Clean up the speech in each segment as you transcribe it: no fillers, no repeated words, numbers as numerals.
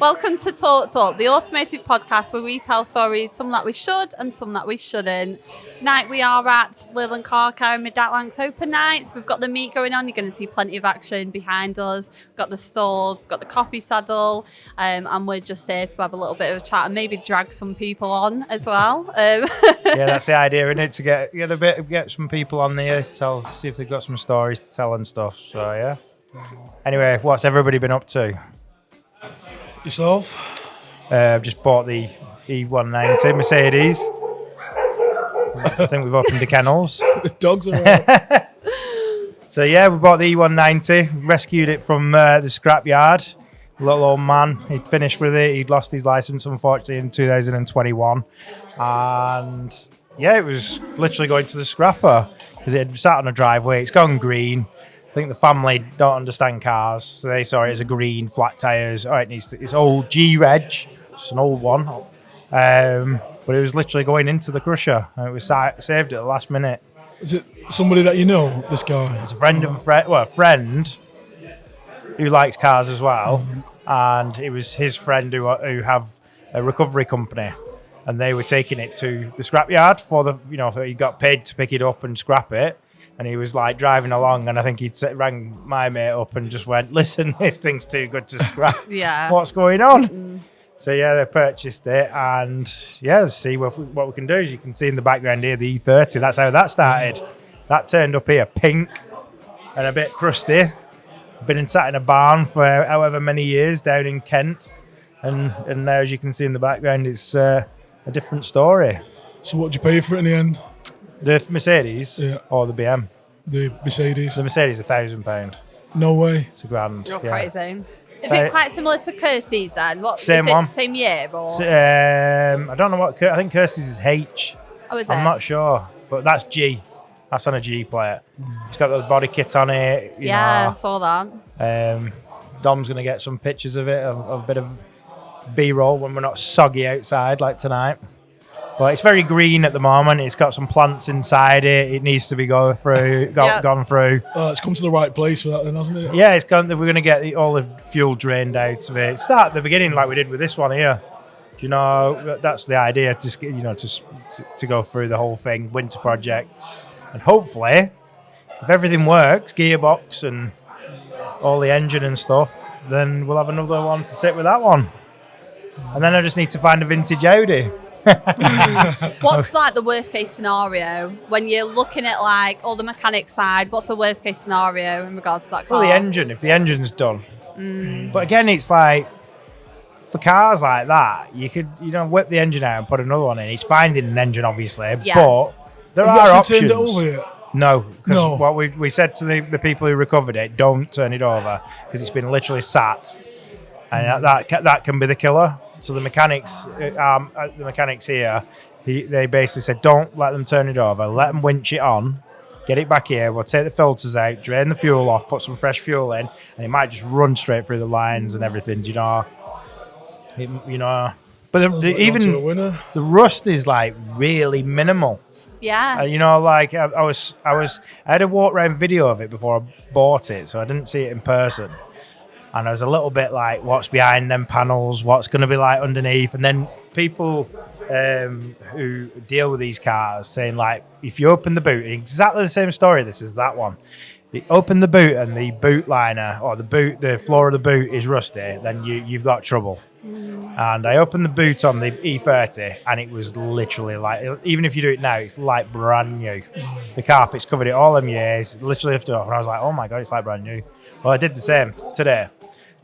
Welcome to Talk, the automotive podcast where we tell stories, some that we should and some that we shouldn't. Tonight we are at Leyland Car Care and Mid-Atlantic's open nights. We've got the meet going on. You're going to see plenty of action behind us. We've got the stalls, we've got the coffee saddle, and we're just here to have a little bit of a chat and maybe drag some people on as well. Yeah, that's the idea, isn't it? To get some people on there, see if they've got some stories to tell and stuff. So yeah. Anyway, what's everybody been up to? Yourself? I've just bought the E190 Mercedes. I think we've opened the kennels. The dogs are out. So yeah, we bought the E190, rescued it from the scrapyard. Little old man, he'd finished with it. He'd lost his license, unfortunately, in 2021. And yeah, it was literally going to the scrapper because it had sat on a driveway. It's gone green. I think the family don't understand cars, so they saw it as a green, flat tyres. Oh, it's old G-Reg, it's an old one. But it was literally going into the crusher, and it was saved at the last minute. Is it somebody that you know, this guy? It's a friend of a friend who likes cars as well, and it was his friend who have a recovery company, and they were taking it to the scrapyard he got paid to pick it up and scrap it. And he was like driving along, and I think he'd rang my mate up and just went, "Listen, this thing's too good to scrap. Yeah, what's going on?" So yeah, they purchased it, and yeah, see what we can do. As you can see in the background here, the E30. That's how that started. That turned up here pink and a bit crusty. Been sat in a barn for however many years down in Kent, and now, as you can see in the background, it's a different story. So what did you pay for it in the end? The Mercedes or the BM? The Mercedes. The Mercedes, £1,000. No way. It's £1,000. That's crazy. Is it quite similar to Kirsty's then? Same one. Same year? Or? I don't know what. I think Kirsty's is H. Oh, is it? I'm not sure, but that's G. That's on a G plate. It's got the body kit on it. I saw that. Dom's going to get some pictures of it, of a bit of B-roll when we're not soggy outside like tonight. But it's very green at the moment. It's got some plants inside it. It needs to be gone through. It's come to the right place for that then, hasn't it? Yeah, we're going to get all the fuel drained out of it. Start at the beginning like we did with this one here. That's the idea, to go through the whole thing, winter projects. And hopefully, if everything works, gearbox and all the engine and stuff, then we'll have another one to sit with that one. And then I just need to find a vintage Audi. What's like the worst case scenario when you're looking at like all the mechanic side? What's the worst case scenario in regards to that car? Well, the engine, if the engine's done. But again, it's like for cars like that, you could whip the engine out and put another one in. It's finding an engine, obviously, but there are options. Turned it over yet? No, because what we said to the people who recovered it, don't turn it over because it's been literally sat, and that can be the killer. So the mechanics here, they basically said, don't let them turn it over. Let them winch it on, get it back here. We'll take the filters out, drain the fuel off, put some fresh fuel in, and it might just run straight through the lines and everything. But the rust is like really minimal. Yeah. I had a walk around video of it before I bought it, so I didn't see it in person. And I was a little bit like, what's behind them panels? What's going to be like underneath? And then people who deal with these cars saying, like, if you open the boot, exactly the same story, this is that one. You open the boot and the boot liner or the floor of the boot is rusty, then you've got trouble. And I opened the boot on the E30 and it was literally like, even if you do it now, it's like brand new. The carpet's covered it all them years, literally lifted off. And I was like, oh my God, it's like brand new. Well, I did the same today.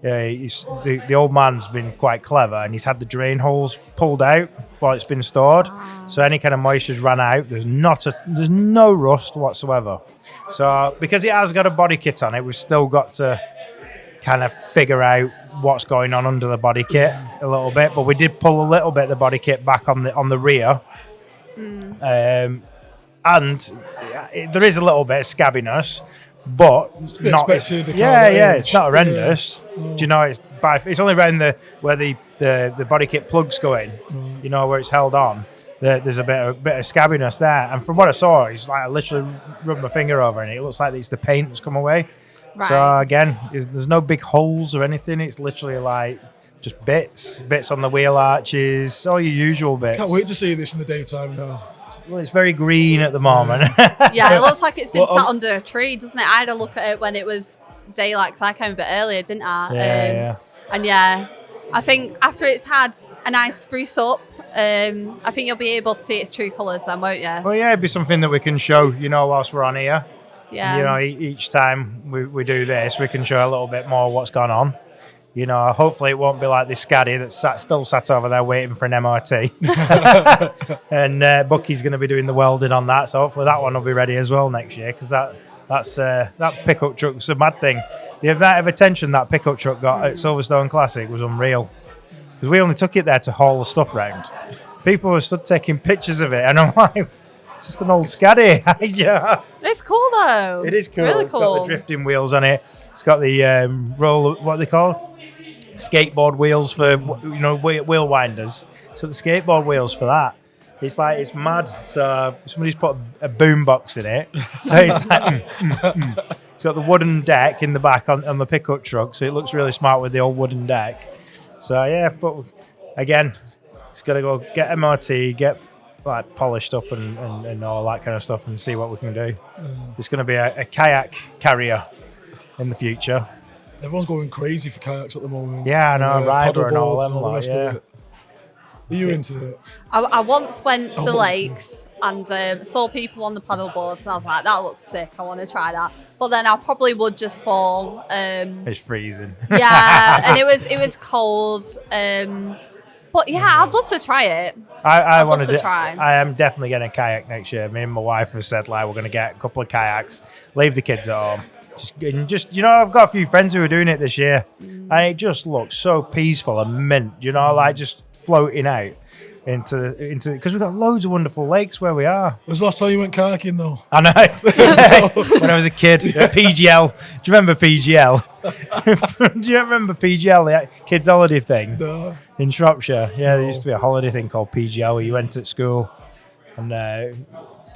The old man's been quite clever and he's had the drain holes pulled out while it's been stored. So any kind of moisture's ran out. There's no rust whatsoever. So because it has got a body kit on it, we've still got to kind of figure out what's going on under the body kit a little bit. But we did pull a little bit of the body kit back on the rear. And there is a little bit of scabbiness. But it's not expected. It's not horrendous. Yeah. Do it's only around where the body kit plugs go in. Where it's held on. There's a bit of scabbiness there. And from what I saw, it's like I literally rubbed my finger over it. It looks like it's the paint that's come away. Right. So again, there's no big holes or anything. It's literally like just bits on the wheel arches, all your usual bits. Can't wait to see this in the daytime now. Well, it's very green at the moment. Yeah, it looks like it's been sat under a tree, doesn't it? I had a look at it when it was daylight, because I came a bit earlier, didn't I? Yeah. And yeah, I think after it's had a nice spruce up, I think you'll be able to see its true colours then, won't you? Well, yeah, it'd be something that we can show, whilst we're on here. Yeah. Each time we do this, we can show a little bit more what's gone on. Hopefully it won't be like this Scaddy that's still sat over there waiting for an MOT. And Bucky's going to be doing the welding on that, so hopefully that one will be ready as well next year, because that pickup truck's a mad thing. The amount of attention that pickup truck got at Silverstone Classic was unreal, because we only took it there to haul the stuff round. People were stood taking pictures of it, and I'm like, it's just an old Scaddy. Yeah. It's cool though. It is cool. It's really It's cool. got the drifting wheels on it. It's got the what they call skateboard wheels for wheel winders. So the skateboard wheels for that. It's mad. So somebody's put a boom box in it. So it's like It's got the wooden deck in the back on the pickup truck, so it looks really smart with the old wooden deck. So yeah, but again, it's got to go get MOT, get like polished up and all that kind of stuff, and see what we can do. It's going to be a kayak carrier in the future. Everyone's going crazy for kayaks at the moment. Yeah, I know, Ryder and all them, the rest of it. Are you into it? I once went to lakes and saw people on the paddle boards, and I was like, that looks sick, I want to try that. But then I probably would just fall. It's freezing. Yeah, and it was cold. But yeah, I'd love to try it. I I'd want love to try. I am definitely getting a kayak next year. Me and my wife have said like we're going to get a couple of kayaks, leave the kids at home. Just I've got a few friends who are doing it this year, and it just looks so peaceful and mint. Like just floating out into because we've got loads of wonderful lakes where we are. When was the last time you went kayaking though? I know. When I was a kid at PGL. Do you remember PGL? Do you remember PGL, the kids' holiday thing? No. In Shropshire? Yeah, there used to be a holiday thing called PGL where you went at school, and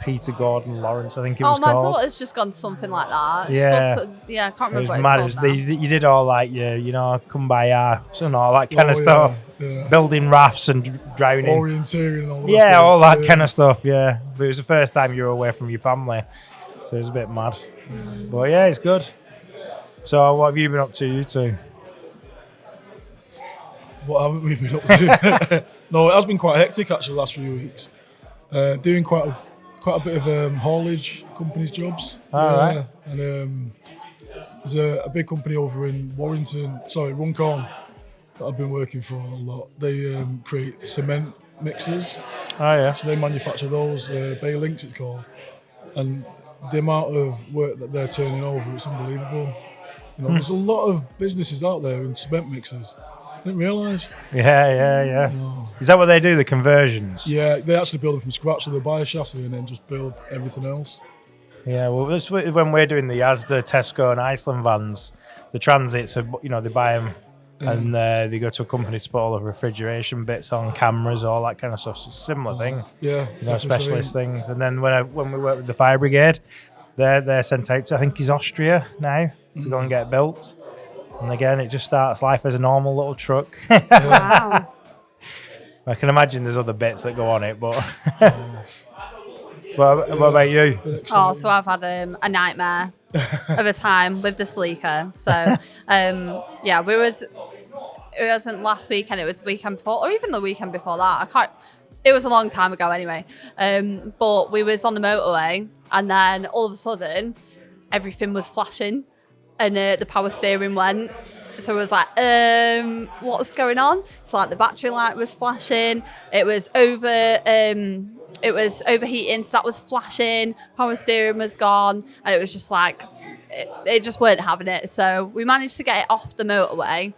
Peter Gordon Lawrence, I think it was my called. daughter's just gone to something like that. Yeah. I can't It was remember what mad. it's called now. You did all like kumbaya and all that kind of Oh, stuff. yeah. Building rafts and drowning. Orienteering and all that. Yeah, all that kind of stuff, yeah. But it was the first time you were away from your family, so it was a bit mad. But yeah, it's good. So what have you been up to, you two? What haven't we been up to? No, it has been quite hectic actually the last few weeks. Doing quite a bit of haulage companies jobs. All right. And there's a big company over in Runcorn, that I've been working for a lot. They create cement mixers. Oh yeah. So they manufacture those, Bay Links it's called. And the amount of work that they're turning over, it's unbelievable. There's a lot of businesses out there in cement mixers. I didn't realise. Yeah. No. Is that what they do, the conversions? Yeah, they actually build them from scratch, so they buy a chassis and then just build everything else. Yeah, well, that's when we're doing the Asda, Tesco and Iceland vans, the transits, they buy them and they go to a company to put all the refrigeration bits on, cameras, all that kind of stuff. So it's a similar thing. Yeah. Specialist things. And then when we work with the fire brigade, they're sent out to, I think, Austria now to go and get built. And again, it just starts life as a normal little truck. Wow. I can imagine there's other bits that go on it, but what about you? Oh, so I've had a nightmare of a time with the sleeker. So, it wasn't last weekend, it was the weekend before, or even the weekend before that. It was a long time ago anyway. But we was on the motorway, and then all of a sudden, everything was flashing, and the power steering went. So it was like, what's going on? So like the battery light was flashing. It was overheating, so that was flashing. Power steering was gone, and it was just like, it just weren't having it. So we managed to get it off the motorway.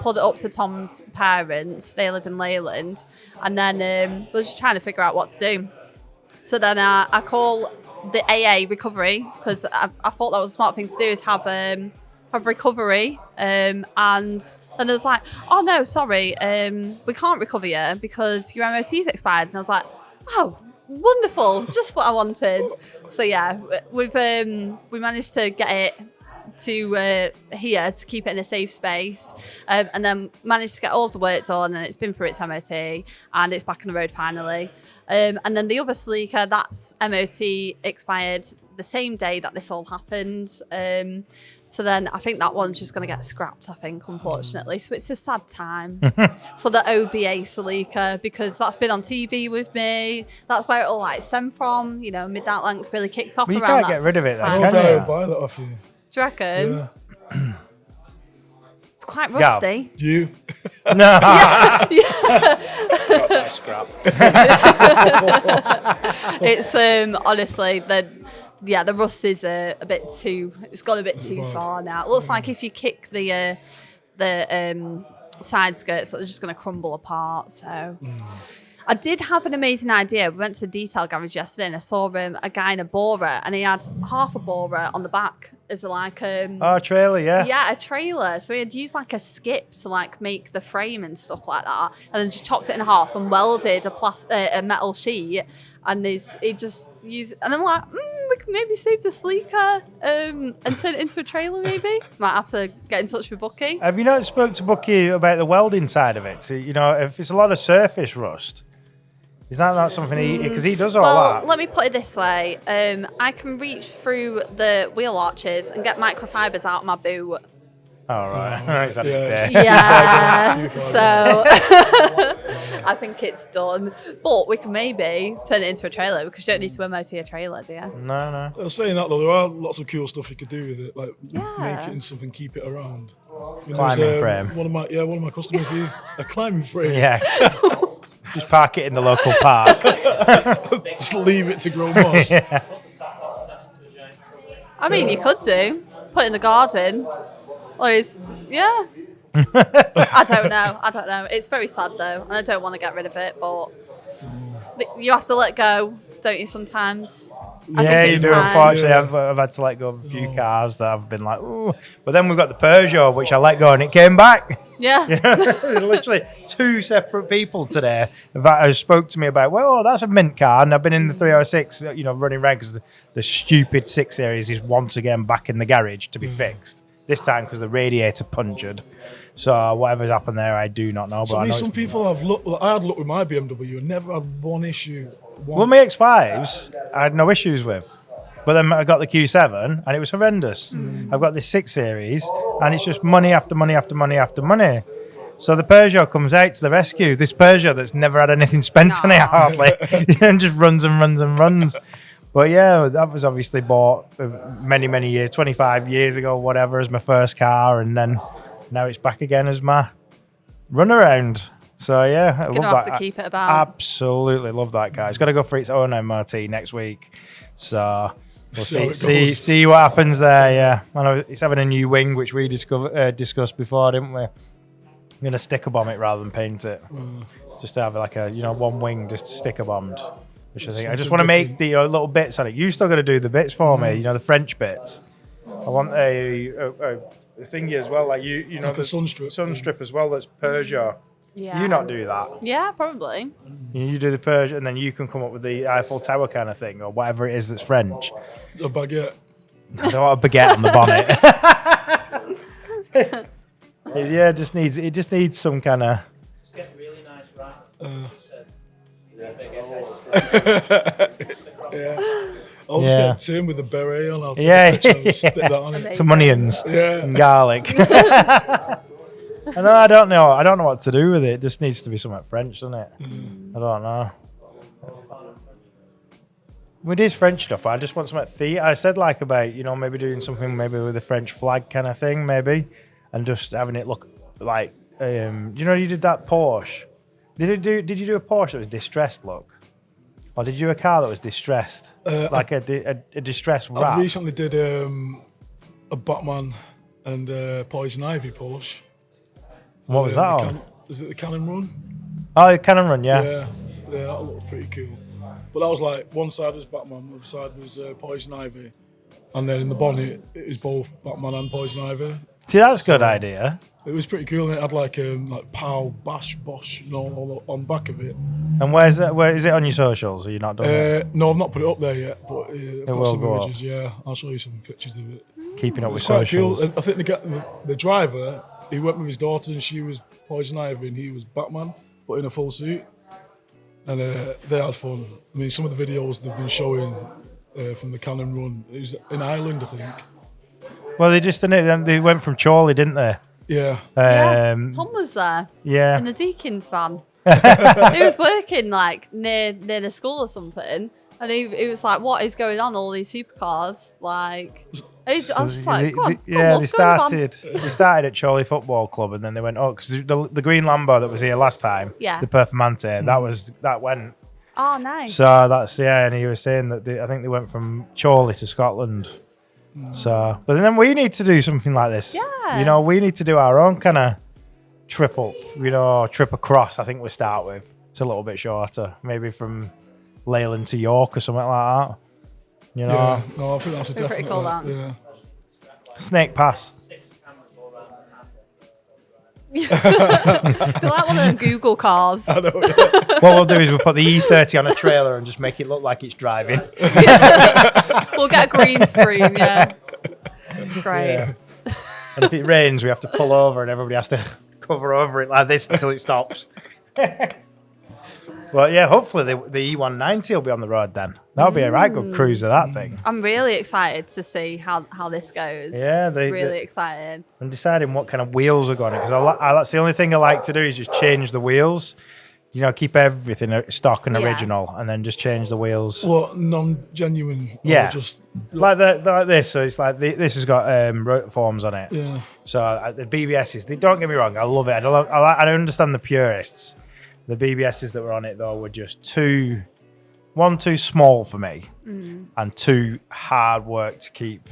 Pulled it up to Tom's parents. They live in Leyland, and then we were just trying to figure out what to do. So then I call the AA recovery, because I thought that was a smart thing to do, is have recovery, and then it was like, oh no, sorry, we can't recover you because your MOT's expired. And I was like, oh, wonderful, just what I wanted. So yeah, we managed to get it to here to keep it in a safe space, and then managed to get all of the work done, and it's been through its MOT and it's back on the road finally. And then the other Sleeker, that's MOT expired the same day that this all happened. So then I think that one's just going to get scrapped, I think, unfortunately. So it's a sad time for the OBA Sleeker, because that's been on TV with me. That's where it all like stemmed from. You know, Midnight Lanks really kicked off Well, you around can't that get rid of it, then, time. I'll can you? buy that off you. Do you reckon? Yeah. It's quite Yeah. rusty. You. No. It's honestly the rust is a bit too. It's gone a bit too far now. It looks like if you kick the side skirts, they're just going to crumble apart. So. I did have an amazing idea. We went to the detail garage yesterday and I saw a guy in a borer, and he had half a borer on the back as like Trailer, yeah. yeah, a trailer. So he had used like a skip to like make the frame and stuff like that, and then just chopped it in half and welded a metal sheet. And he just used, and I'm like, we can maybe save the Sleeker and turn it into a trailer. Maybe might have to get in touch with Bucky. Have you not spoke to Bucky about the welding side of it? So, you know, if it's a lot of surface rust, is that not something because he does all that? Let me put it this way. I can reach through the wheel arches and get microfibers out of my boot. All right. He's had his Yeah. day. Yeah, Too far so I think it's done. But we can maybe turn it into a trailer, because you don't need to MOT a trailer, do you? No. I was saying that though, there are lots of cool stuff you could do with it, like Yeah. make it into something, keep it around. Climbing frame. One of my customers is a climbing frame. Yeah. Just park it in the local park. Just leave it to grow moss. I mean, you could do. Put it in the garden. Yeah. I don't know. It's very sad though, and I don't want to get rid of it, but you have to let go, don't you, sometimes? I Yeah, think you it's do. time. Unfortunately, I've had to let go of a few cars that I've been like, ooh. But then we've got the Peugeot, which I let go and it came back. Yeah. Literally two separate people today that spoke to me about, well, that's a mint car, and I've been in the 306, you know, running around because the stupid 6 Series is once again back in the garage to be fixed. This time because the radiator punctured. So whatever's happened there, I do not know. But I know Some people have looked. I had looked with my BMW and never had one issue. well, my X5s I had no issues with. But then I got the Q7 and it was horrendous. I've got this 6 Series and it's just money after money after money after money. So the Peugeot comes out to the rescue. This Peugeot that's never had anything spent on it hardly. And just runs and runs and runs. But yeah, that was obviously bought many, many years, 25 years ago, whatever, as my first car. And then now it's back again as my runaround. So yeah, I love Gonna have that. to keep it about. Absolutely love that car. It's got to go for its own MOT next week. So we'll See how it see goes. see what happens there. Yeah, I know it's having a new wing, which we discussed before, didn't we? I'm gonna sticker bomb it rather than paint it. Just to have like a one wing just sticker bombed. Which I think I just Something want to make different. the little bits on it. You still got to do the bits for me. The French bits. I want a thingy as well, like you know Like a the sun strip. sun strip as well. That's Peugeot. Yeah. You not do that. Yeah, probably. You do the Peugeot, and then you can come up with the Eiffel Tower kind of thing, or whatever it is that's French. A baguette. I don't want a baguette on the bonnet. Yeah, it just needs some kind of. It's getting really nice, right? I'll just Yeah. get Tim with the beret on. I'll take Yeah. a picture and stick that on it. Some onions Yeah. and garlic. I don't know. I don't know what to do with it. It just needs to be something French, doesn't it? I don't know. It is French stuff. I just want something. I said like about maybe doing something maybe with a French flag kind of thing maybe, and just having it look like you did that Porsche. Did you do a Porsche that was distressed look, or did you do a car that was distressed like a distressed I wrap? recently did a Batman and Poison Ivy Porsche. What was that on? Is it the Cannon Run? Oh, Cannon Run, yeah. Yeah, that looked pretty cool. But that was like one side was Batman, the other side was Poison Ivy, and then in the bonnet it was both Batman and Poison Ivy. See, that's a good idea. It was pretty cool, and it had like Pow, Bash, Bosh, all on the back of it. And where is it on your socials? Are you not done it? No, I've not put it up there yet, but I've got will some go up. images. Yeah, I'll show you some pictures of it. keeping up It with was quite socials. cool. And I think the driver, he went with his daughter and she was Poison Ivy and he was Batman, but in a full suit. And they had fun. I mean, some of the videos they've been showing from the Cannon Run, it was in Ireland, I think. Well, they went from Chorley, didn't they? Yeah. Tom was there. Yeah. In the Deacon's van. He was working like near the school or something, and he was like, "What is going on? All these supercars!" Like, I was just like, "Come on, they started at Chorley Football Club, and then they went, oh, because the green Lambo that was here last time, Yeah. the Performante, that went. Oh, nice. So that's and he was saying that I think they went from Chorley to Scotland. So, but then we need to do something like this. Yeah. You know, we need to do our own kind of trip up, trip across. I think we start with. It's a little bit shorter, maybe from Leyland to York or something like that. You know, Yeah. No, I think that's a Be pretty definite. cool, that. Yeah. Snake Pass. 6 cameras all around the Be like one of them Google cars. I know. What we'll do is we'll put the E30 on a trailer and just make it look like it's driving. We'll get a green screen. Yeah. Great. Yeah. And if it rains, we have to pull over and everybody has to cover over it like this until it stops. Well, yeah, hopefully the E190 will be on the road then. That'll be a right good cruiser, that thing. I'm really excited to see how this goes. Yeah, really excited. I'm deciding what kind of wheels are going because that's the only thing I like to do is just change the wheels. You know, keep everything stock and Yeah. original, and then just change the wheels. What, non-genuine? Or Yeah. just Like this. So it's like this has got rotor forms on it. yeah. So the BBSs, don't get me wrong, I love it. I understand the purists. The BBSs that were on it though were just too small for me, and too hard work to keep.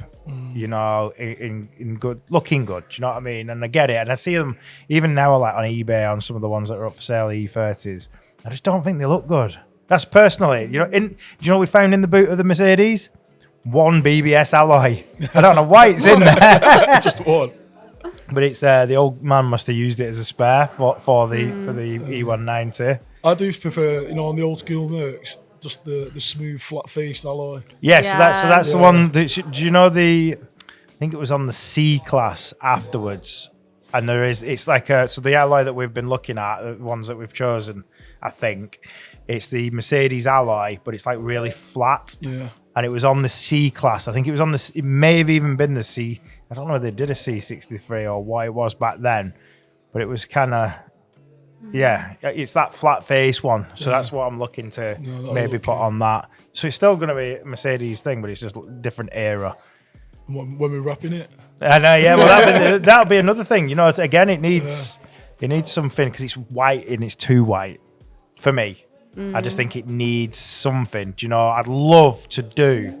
You know, in good, looking good. Do you know what I mean? And I get it, and I see them even now, like on eBay, on some of the ones that are up for sale, E30s. I just don't think they look good. That's personally, do you know what we found in the boot of the Mercedes? One BBS alloy. I don't know why it's in there. Just one. But it's the old man must have used it as a spare for the E190. I do prefer, on the old school Mercs, just the smooth, flat-faced alloy. Yeah, Yeah. so that's the one. Do you know I think it was on the C class afterwards, and it's like so the alloy that we've been looking at, the ones that we've chosen, I think it's the Mercedes alloy, but it's like really flat. Yeah. And it was on the C class. I think it was on it may have even been the C. I don't know if they did a C63 or what it was back then, but it was kind of, yeah, it's that flat face one. So that's what I'm looking to maybe put on that. So it's still going to be a Mercedes thing, but it's just a different era. When we're wrapping it. I know, yeah. Well, that'll be another thing. Again, it needs something because it's white and it's too white for me. I just think it needs something. I'd love to do.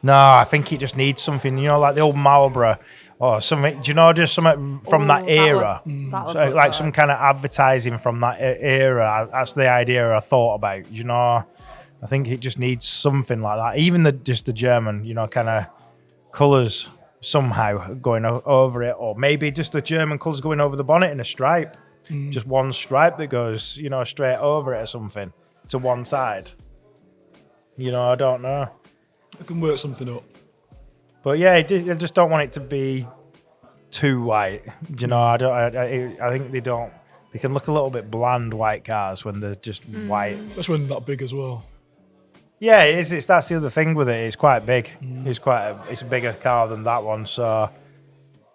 No, I think it just needs something. Like the old Marlboro or something. Just something from that era. That would So, look like good. some kind of advertising from that era. That's the idea I thought about. I think it just needs something like that. Even just the German, kind of colours somehow going over it, or maybe just the German colours going over the bonnet in a stripe. Just one stripe that goes, straight over it or something to one side. I don't know. I can work something up. But yeah, I just don't want it to be too white. I think they don't. They can look a little bit bland, white cars, when they're just white. That's when that big as well. Yeah, it is. That's the other thing with it. It's quite big. It's a bigger car than that one. So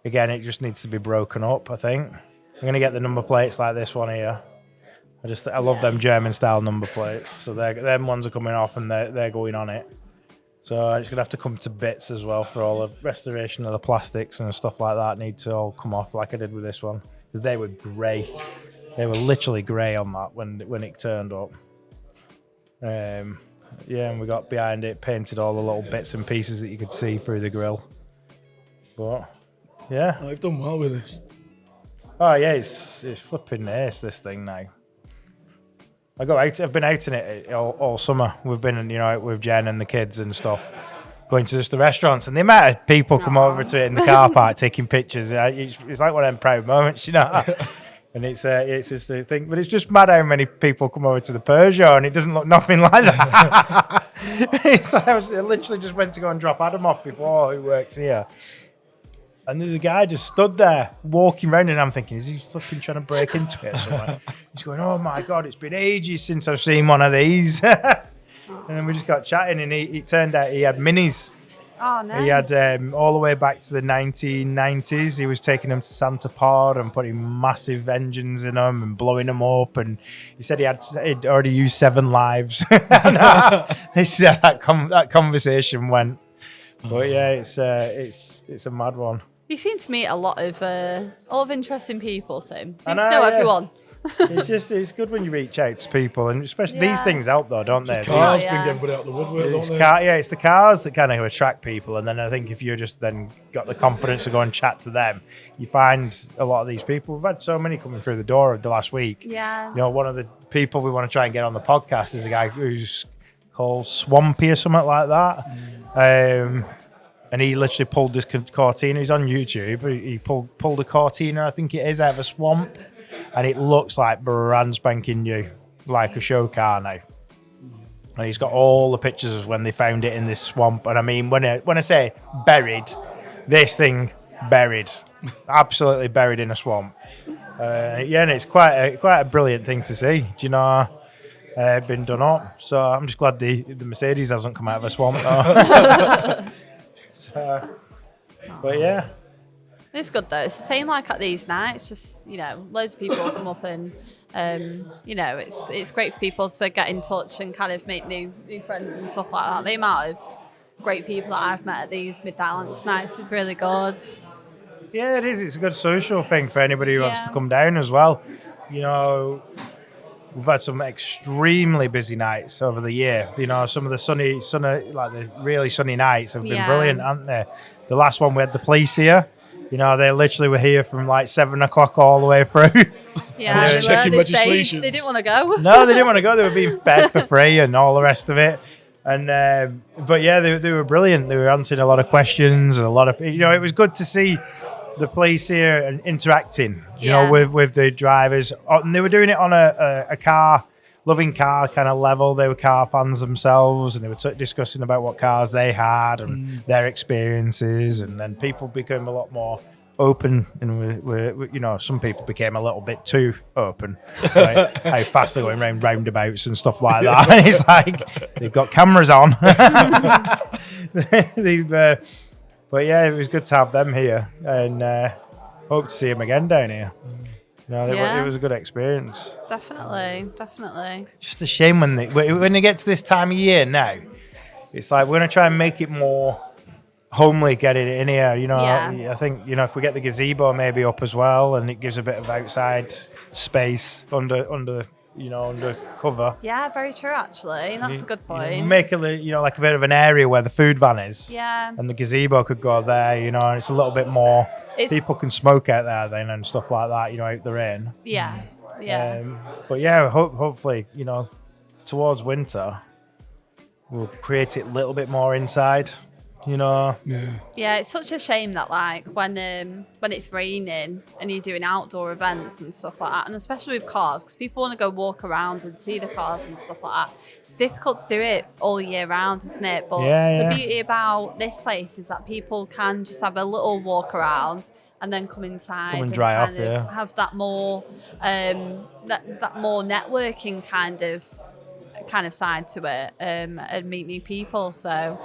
again, it just needs to be broken up, I think. I'm gonna get the number plates like this one here. I love them German style number plates. So them ones are coming off and they're going on it. So it's gonna have to come to bits as well for all the restoration of the plastics and stuff like that. Need to all come off like I did with this one because they were grey. They were literally grey on that when it turned up. And we got behind it, painted all the little bits and pieces that you could see through the grille. But yeah. I've done well with this. Oh yeah, it's flipping ace, this thing now. I've been out in it all summer. We've been out with Jen and the kids and stuff, going to just the restaurants, and the amount of people come over to it in the car park taking pictures. It's like one of them proud moments, And it's just a thing, but it's just mad how many people come over to the Peugeot and it doesn't look nothing like that. It's like I literally just went to go and drop Adam off before, who works here. And there's a guy just stood there walking around, and I'm thinking, is he fucking trying to break into it or something? He's going, oh my God, it's been ages since I've seen one of these. And then we just got chatting, and it turned out he had minis. Oh, no. He had all the way back to the 1990s. He was taking them to Santa Pod and putting massive engines in them and blowing them up. And he said he'd already used 7 lives. He said that conversation went. But yeah, it's a mad one. You seem to meet a lot of interesting people, Tim. Seems I to know everyone. It's good when you reach out to people, and especially these things help though, don't they? Cars Yeah. bring everybody out the woodwork, don't they? It's the cars that kind of attract people, and then I think if you just then got the confidence to go and chat to them, you find a lot of these people. We've had so many coming through the door of the last week. Yeah. You know, one of the people we want to try and get on the podcast is a guy who's called Swampy or something like that. And he literally pulled this Cortina. He's on YouTube. He pulled a Cortina, I think it is, out of a swamp. And it looks like brand spanking new, like a show car now. And he's got all the pictures of when they found it in this swamp. And I mean, when I say buried, this thing buried. Absolutely buried in a swamp. And it's quite a brilliant thing to see. Do you know? Been done up. So I'm just glad the Mercedes hasn't come out of a swamp though. So, but yeah, It's good though. It's the same like at these nights. Just loads of people come up and it's great for people to get in touch and kind of make new friends and stuff like that. The amount of great people that I've met at these Midnight Lancs nights is really good. Yeah, it is. It's a good social thing for anybody who wants to come down as well. You know, we've had some extremely busy nights over the year. You know, some of the sunny, like the really sunny nights have been brilliant, haven't they? The last one we had the police here. You know, they literally were here from like 7 o'clock all the way through. Yeah, They were checking they stayed. registrations. They didn't want to go. No, they didn't want to go. They were being fed for free and all the rest of it. And but yeah, they were brilliant. They were answering a lot of questions and a lot of, it was good to see the police here and interacting, with the drivers. And they were doing it on a loving car kind of level. They were car fans themselves, and they were discussing about what cars they had and their experiences. And then people became a lot more open, and we some people became a little bit too open, right? How fast they're going around roundabouts and stuff like that. And it's like they've got cameras on. But yeah, it was good to have them here, and hope to see them again down here. It was a good experience. Definitely. Just a shame when they get to this time of year now. It's like we're gonna try and make it more homely, get it in here. I think if we get the gazebo maybe up as well, and it gives a bit of outside space under cover. Yeah, very true. Actually, that's a good point. Make it like a bit of an area where the food van is. Yeah. And the gazebo could go there. And it's a little bit more. People can smoke out there then and stuff like that. Out the rain. Yeah. But yeah, hopefully towards winter we'll create it a little bit more inside. Yeah. Yeah, it's such a shame that when it's raining and you're doing outdoor events and stuff like that, and especially with cars, because people want to go walk around and see the cars and stuff like that. It's difficult to do it all year round, isn't it? But the beauty about this place is that people can just have a little walk around and then come inside and dry off, have that more that more networking kind of side to it, and meet new people. So.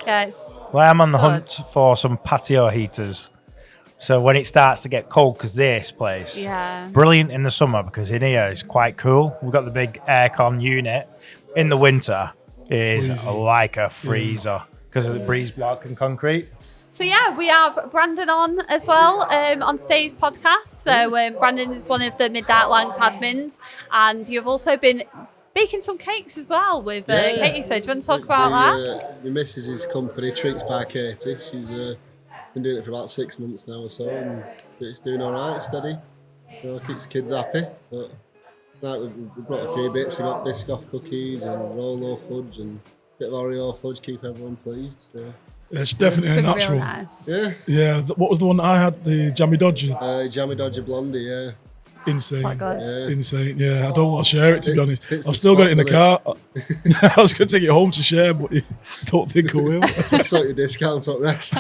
Yeah, I'm on the hunt for some patio heaters. So when it starts to get cold, because this place, brilliant in the summer because in here it's quite cool. We've got the big aircon unit. In the winter, it is like a freezer because of the breeze block and concrete. So yeah, we have Brandon on as well on today's podcast. So Brandon is one of the Midnight Lancs admins, and you've also been baking some cakes as well with Katie. So do you want to talk about that? My missus' company, Treats by Katie. She's been doing it for about 6 months now or so, and it's doing all right, steady. Keeps the kids happy. But tonight we've brought a few bits. We've got Biscoff cookies and Rolo fudge and a bit of Oreo fudge, keep everyone pleased. So. Yeah, it's definitely a natural. Nice. Yeah. Yeah. What was the one that I had? The Jammy Dodger. Jammy Dodger Blondie, yeah. insane. Quite good. Insane, yeah. I don't want to share it, to be honest. it's I've the still got it in the car. spot, I was going to take it home to share, but I don't think I will. Sort your discounts up rest.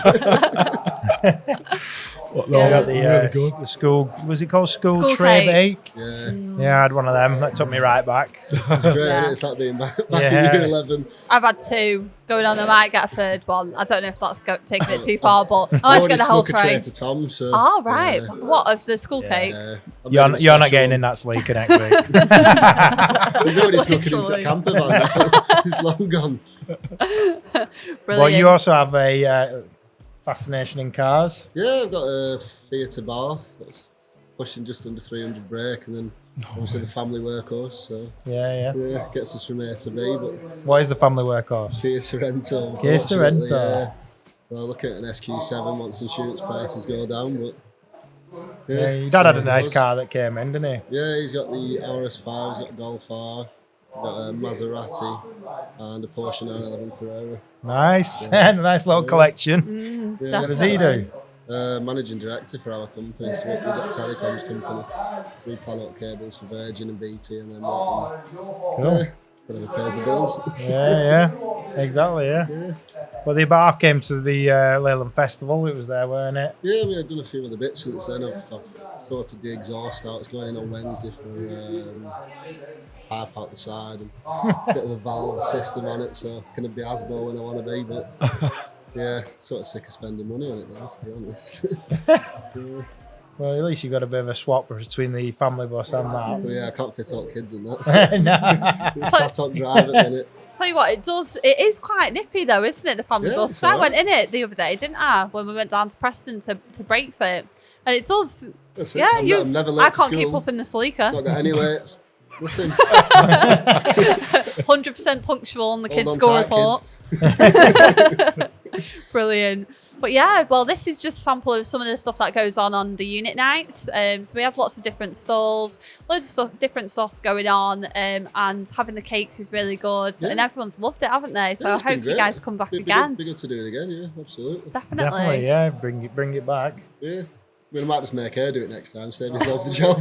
But no, I got really good. the school, was it called school School tray cake. bake? Yeah, Yeah, I had one of them. That took me right back. it's great. Yeah. It's like being back Yeah. in year 11. I've had 2 going on. I might get a 3rd one. I don't know if that's taking it too far, but I might Already get the whole snuck a tray tray. to Tom, so. Oh, right. Yeah. What, of the school cake? Yeah. I made it You're not special. getting in that sleeker next week. He's already snuck it into Literally. a camper van now. It's long gone. Brilliant. Well, you also have a fascination in cars. Yeah, I've got a Fiat Abarth that's pushing just under 300 brake, and then obviously the family workhorse. So Yeah. yeah, gets us from A to B. But What is the family workhorse? Kia Sorento. Kia unfortunately, Sorento. Yeah. Well, looking at an SQ7 once insurance prices go down, but Yeah, your dad had a so nice it was. car that came in, didn't he? Yeah, he's got the RS5, he's got Golf R, he's got a Maserati, and a Porsche 911 Carrera. Nice. Nice little collection. Yeah. What does he do? Managing director for our company, so we've got a telecoms company. So we plan out cables for Virgin and BT, and then Cool. whatever pays the bills. Yeah. Exactly, yeah. Well, the Abarth came to the Leyland Festival. It was there, weren't it? Yeah, I mean, I've done a few other bits since then. I've sorted the exhaust out. It's going in on Wednesday for pipe out the side and a bit of a valve system on it, so I can be Asbo when I want to be, but yeah, sort of sick of spending money on it now, to be honest. Yeah. Well, at least you got a bit of a swap between the family bus and that. But yeah, I can't fit all the kids in that. No. It's sat on drive at the minute. Tell you what, it is quite nippy though, isn't it, the family Yeah, bus? it's 'Cause I alright. went in it the other day, didn't I? When we went down to Preston to break for it. And it does, That's it. yeah, I'm never late I to can't keep school. up in the sleeker. Not got any lates. Nothing. 100% punctual on the Hold kids' on school tight, report. kids. Brilliant. But yeah, well, this is just a sample of some of the stuff that goes on the unit nights. So we have lots of different stalls, loads of stuff, different stuff going on, and having the cakes is really good. Yeah. And everyone's loved it, haven't they? So Yeah, I it's been hope you great. guys come back Be again. good to do it again, yeah, absolutely. Definitely, yeah. Bring it back. Yeah. I mean, I might just make her do it next time, save yourself the job.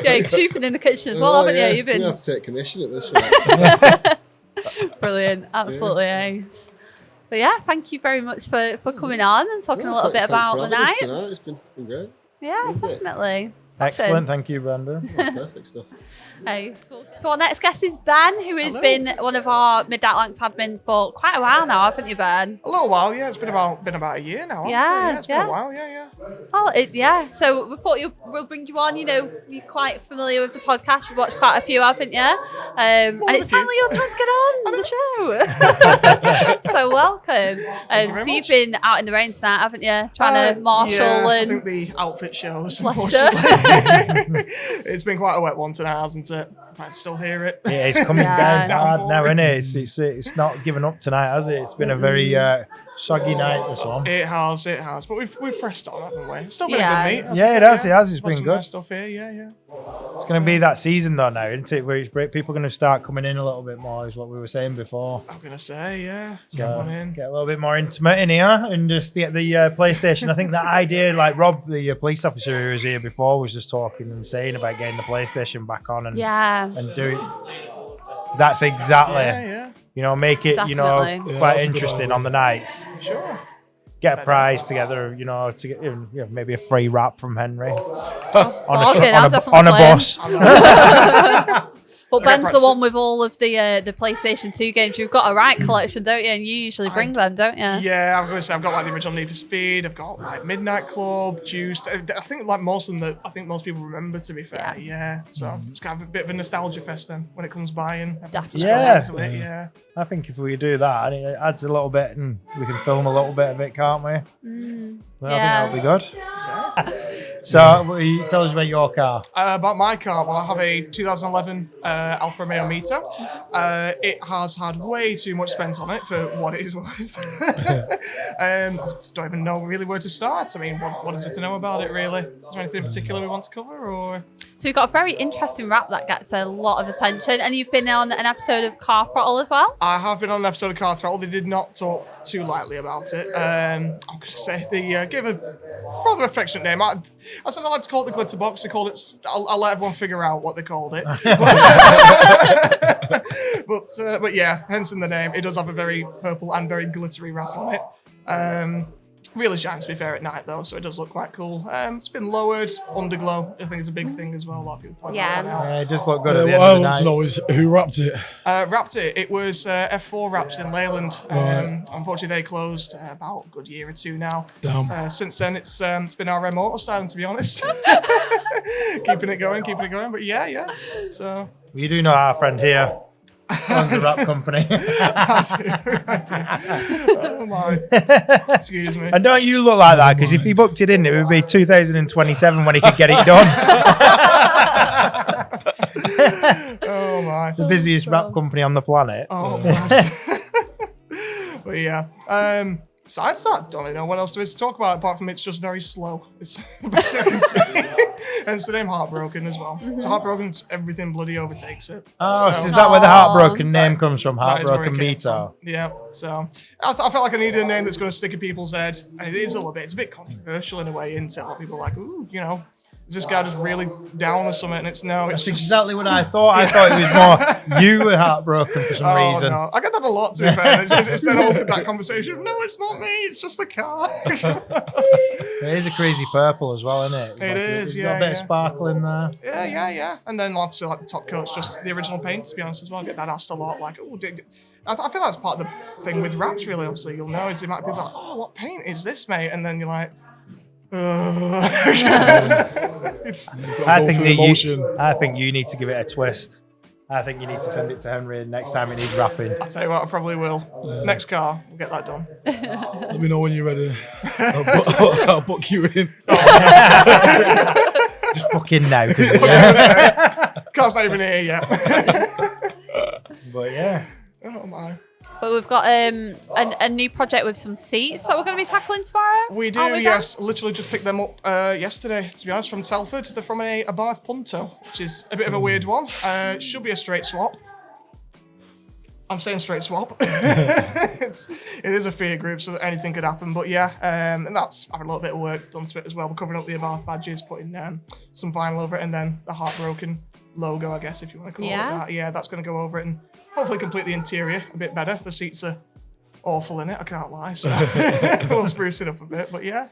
Yeah, because you've been in the kitchen as well, Oh, haven't yeah. you? You've been You have to take commission at this rate. brilliant, absolutely ace. But yeah, thank you very much for coming on and talking a little bit Thanks about for the having us night. tonight. It's been great. Yeah, Isn't it? definitely. Excellent. Thank you, Brenda. Yeah, perfect stuff. Hey. So our next guest is Ben, who has been one of our Mid-Atlantic admins for quite a while now, haven't you, Ben? A little while, yeah. It's been about a year now. I'd say. Yeah, It's been yeah. a while, yeah. Oh, yeah. So we thought we'll bring you on. You know, you're quite familiar with the podcast. You've watched quite a few, haven't you? And it's a few. finally your time to get on the show. So welcome. very So you've much. been out in the rain tonight, haven't you? Trying to marshal yeah, I and think the outfit shows, Bless you. unfortunately. It's been quite a wet one tonight, hasn't it? If I still hear it. Yeah, it's coming Yeah. down hard now, isn't it? It's not giving up tonight, has it? It's been a very soggy night, this one. It has. But we've pressed on, haven't we? It's still been Yeah. a good meet. hasn't Yeah, it has. It's Got been some good. nice stuff here, yeah. It's going to be that season, though, now, isn't it? Where people are going to start coming in a little bit more, is what we were saying before. I'm gonna say, yeah. So, Get one in. get a little bit more intimate in here and just get the PlayStation. I think that idea, like Rob, the police officer who was here before, was just talking and saying about getting the PlayStation back on and do it. That's exactly, Yeah, you know, make it, Definitely. Yeah, quite that's a good interesting idea. on the nights. sure. Get a prize together, you know, to get maybe a free wrap from Henry bargain, I'll on definitely a play 'em. bus. But I Ben's the practice one with all of the PlayStation 2 games. You've got a right collection, don't you? And you usually bring them, don't you? Yeah, I'm going to say I've got like the original Need for Speed. I've got like Midnight Club, Juiced. I think like most of them that I think most people remember. To be fair, yeah. So it's kind of a bit of a nostalgia fest then when it comes by and everyone just Yeah. goes into it. Yeah. I think if we do that, and it adds a little bit, and we can film a little bit of it, can't we? Well, Yeah. I think that'll be good. So, will you tell us about your car? About my car, well, I have a 2011 Alfa Romeo Mita. It has had way too much spent on it for what it is worth. I just don't even know really where to start. I mean, what is it to know about it, really? Is there anything in particular we want to cover, or...? So you've got a very interesting rap that gets a lot of attention, and you've been on an episode of Car Throttle as well. I have been on an episode of Car Throttle. They did not talk too lightly about it. I'm going to say they give a rather affectionate name. I said I like to call it the glitter box. They called it. I'll let everyone figure out what they called it. But yeah, hence in the name, it does have a very purple and very glittery wrap on it. Really shines, to be fair, at night though, so it does look quite cool. It's been lowered, underglow. I think it's a big thing as well. A lot of people point that out. Yeah, it does look good at the What end I of the want to know night. is who wrapped it. Wrapped it. It was F4 Wraps in Leyland. Unfortunately, they closed about a good year or two now. Damn. Since then, it's been our motor styling, to be honest. keeping it going. But yeah. So You do know our friend here owns a wrap company. I do. Oh my. Excuse me. And don't you look like that, because if he booked it in, it would be 2027 when he could get it done. Oh my. The busiest wrap company on the planet. Oh my. But yeah. Besides that, don't really know what else there is to talk about apart from it's just very slow. It's the best I can say. Hence the name Heartbroken as well. So Heartbroken, everything bloody overtakes it. Oh, so is that where the Heartbroken name comes from? That is where it Heartbroken came Vito. from. Yeah, so I felt like I needed a name that's going to stick in people's head. And it is a little bit, it's a bit controversial in a way, isn't it? A lot of people are like, ooh, you know, is this guy just really down or something? And it's no, it's That's just... exactly what I thought. I thought it was more you were heartbroken for some reason. No. I get that a lot, to be fair. It's then opened that conversation. No, it's not me. It's just the car. It is a crazy purple as well, isn't it? It is, it's yeah, got a bit of yeah. sparkle in there. Yeah. And then obviously like the top coat's just the original paint, to be honest as well. I get that asked a lot. Like, oh, I feel that's part of the thing with wraps, really. Obviously, you'll know is the amount of people like, oh, what paint is this, mate? And then you're like, I think you need to give it a twist. I think you need to send it to Henry next time it needs wrapping. I'll tell you what, I probably will. Next car, we'll get that done. Let me know when you're ready. I'll book you in. Just book in now. Car's not even here yet. But yeah. Oh my. But we've got a new project with some seats that we're going to be tackling tomorrow. We do, aren't we, Dan? yes. Literally just picked them up yesterday, to be honest, from Telford. They're from a Bath Punto, which is a bit of a weird one. Should be a straight swap. I'm saying straight swap. It is a fear group, so anything could happen. But yeah, and that's having a little bit of work done to it as well. We're covering up the Bath badges, putting some vinyl over it, and then the Heartbroken logo, I guess, if you want to call it that. Yeah, that's going to go over it and hopefully complete the interior a bit better. The seats are awful in it, I can't lie. So we'll spruce it up a bit. But yeah.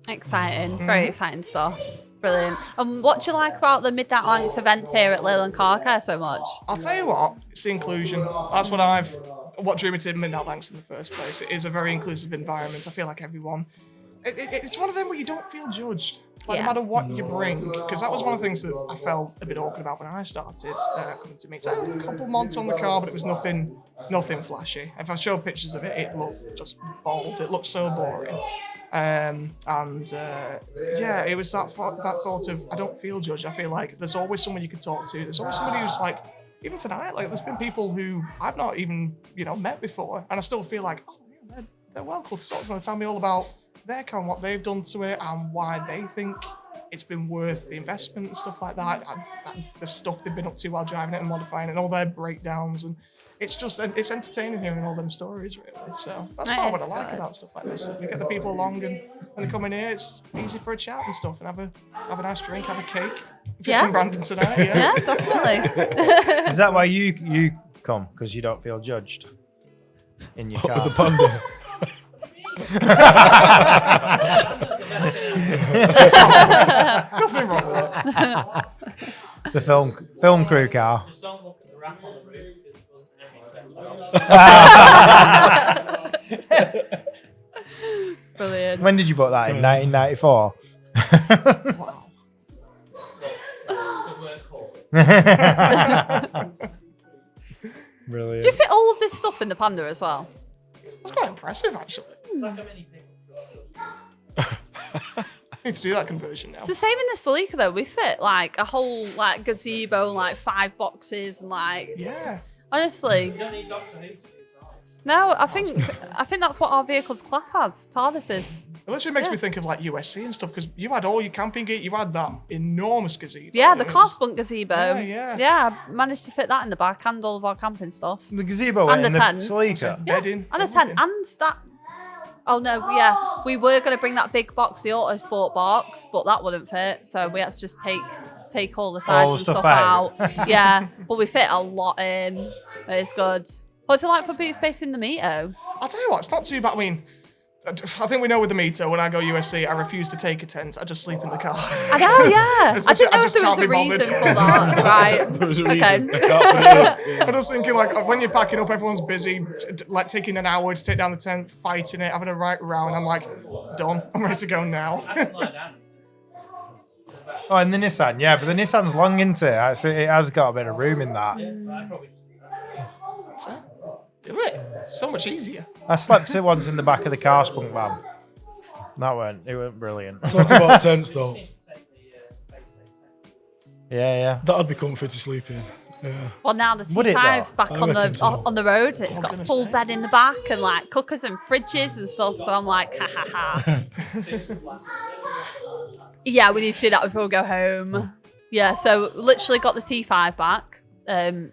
Exciting. Very exciting stuff. Brilliant. And what do you like about the Midnight Lancs events here at Leyland Car Care so much? I'll tell you what, it's the inclusion. That's what drew me to Midnight Lancs in the first place. It is a very inclusive environment. I feel like everyone, it's one of them where you don't feel judged. Like, no matter what you bring, because that was one of the things that I felt a bit awkward about when I started coming to meet. I had a couple mods on the car, but it was nothing flashy. If I showed pictures of it, it looked just bald. It looked so boring. It was that thought of, I don't feel judged. I feel like there's always someone you can talk to. There's always somebody who's like, even tonight, like there's been people who I've not even, met before, and I still feel like, oh, yeah, they're well cool to talk to them and tell me all about their car and what they've done to it and why they think it's been worth the investment and stuff like that. And the stuff they've been up to while driving it and modifying it and all their breakdowns, and it's entertaining hearing all them stories, really. So that's part of what I like about stuff like this. That we get the people along, and when they come in here, it's easy for a chat and stuff, and have a nice drink, have a cake. If it's in Brandon tonight, Yeah, definitely. Is that why you come? Because you don't feel judged in your car? With the panda. Nothing wrong with it. The film crew car. Just don't look at the wrap on the roof because it wasn't anything. Brilliant. When did you put that in? 1994? Wow. It's a workhorse. Brilliant. Do you fit all of this stuff in the Panda as well? It's quite impressive, actually. It's like a mini pickup truck. I need to do that conversion now. It's the same in the Celica though. We fit like a whole like gazebo, like 5 boxes, and like Yeah. honestly, You don't need Doctor Who to do No, I think that's what our vehicle's class as. TARDISes. It literally makes me think of like USC and stuff because you had all your camping gear. You had that enormous gazebo. Yeah, the and it class was- bunk gazebo. Yeah. Yeah, I managed to fit that in the back and all of our camping stuff. The gazebo And and the the tent. sleeker. Bedding. And a tent everything. and that. Oh no, yeah, we were going to bring that big box, the Autosport box, but that wouldn't fit, so we had to just take all the sides All the and stuff stuff out. out. Yeah, but we fit a lot in. It's good. What's it like for boot space in the Mito? I'll tell you what, it's not too bad. I mean, I think we know with the Mito, when I go USC, I refuse to take a tent. I just sleep in the car. I know, yeah. It's I didn't know I if just there was can't a be bothered. reason for that. Right. There was a Okay. reason. I'm just thinking, like, when you're packing up, everyone's busy, like, taking an hour to take down the tent, fighting it, having a right round. I'm like, done. I'm ready to go now. I can lie down. Oh, and the Nissan, yeah, but the Nissan's long into it. So it has got a bit of room in that. I probably So, do it. So much easier. I slept it once in the back of the car spunk van. It weren't brilliant. Talk about tents though. need to take the tent. Yeah. That'd be comfy to sleep in. Yeah. Well, now the Would it T5's though? back I on reckon the so. on the road. It's got gonna full say. bed in the back and like cookers and fridges and stuff. So I'm like, ha ha ha. Yeah, we need to do that before we go home. Yeah, so literally got the T5 back,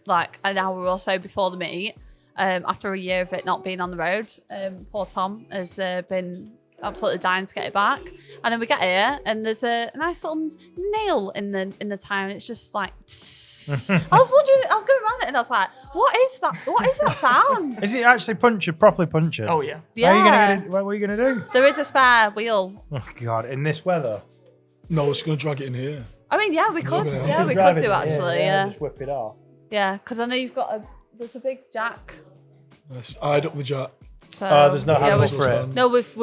like an hour or so before the meet. After a year of it not being on the road, poor Tom has been absolutely dying to get it back. And then we get here, and there's a nice little nail in the tire, and it's just like. I was wondering, I was going around it, and I was like, "What is that? What is that sound?" Is it actually punctured, properly punctured? Oh, yeah. Yeah, What are you gonna do? there is a spare wheel. Oh God, in this weather. No, it's gonna drag it in here. I mean, yeah, we could. Yeah. Yeah, we Drive could it do in, actually. Yeah, Just whip it off. yeah, because I know you've got there's a big jack. It's just eyed up the jack. So, Oh, there's no yeah, handle we've- for it. No, we've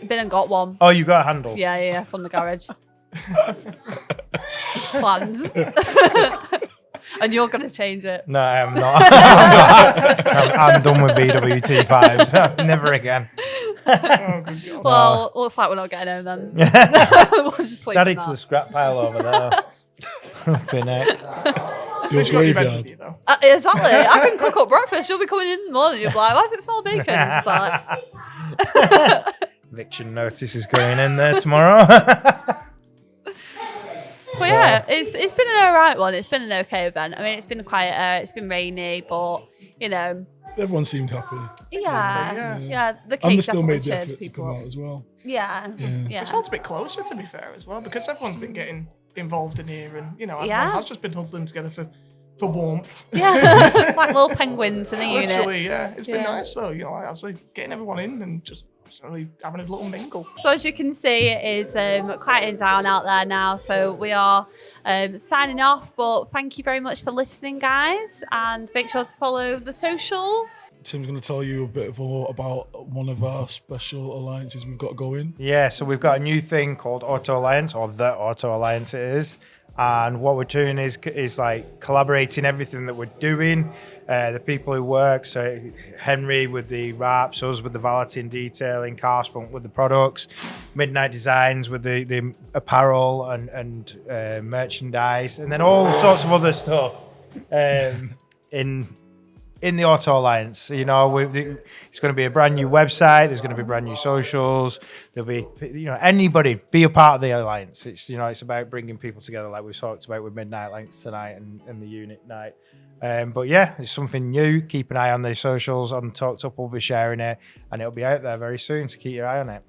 been and got one. Oh, you got a handle. Yeah, from the garage. Planned. And you're gonna change it. No, I am not. I'm done with BWT5s. Never again. Oh, good God. Well, looks like we're not getting home then. We'll just leave Add it it to the that. scrap pile over there. Flipping it. Your You've got your bed with graveyard. you, though. Exactly. I can cook up breakfast. You'll be coming in the morning. You'll be like, "Why does it smell of bacon?" And just like, Eviction notice is going in there tomorrow. but yeah, it's been an alright one. It's been an okay event. I mean, it's been quieter. It's been rainy, but you know, Everyone seemed happy. yeah. The cake And they still definitely made the cheered effort to people come up. out as well. Yeah. It felt a bit closer, to be fair, as well, because everyone's been getting involved in here, and everyone Yeah. has just been huddling together for warmth. Yeah, like little penguins in a unit. Literally, yeah. It's been Yeah. nice though, like, actually getting everyone in and just really having a little mingle. So as you can see, it is quieting down out there now. So we are signing off. But thank you very much for listening, guys, and make sure to follow the socials. Tim's going to tell you a bit more about one of our special alliances we've got going. Yeah, so we've got a new thing called Auto Alliance, or the Auto Alliance it is. And what we're doing is like collaborating everything that we're doing, the people who work. So Henry with the wraps, us with the valeting, detailing, Carspunk with the products, Midnight Designs with the apparel and merchandise, and then all sorts of other stuff in the Auto Alliance. You know, it's going to be a brand new website. There's going to be brand new socials. There'll be, anybody be a part of the Alliance. It's, it's about bringing people together, like we talked about with Midnight Lights tonight and the unit night. But yeah, it's something new. Keep an eye on the socials. On Talked Up, we'll be sharing it, and it'll be out there very soon. So keep your eye on it.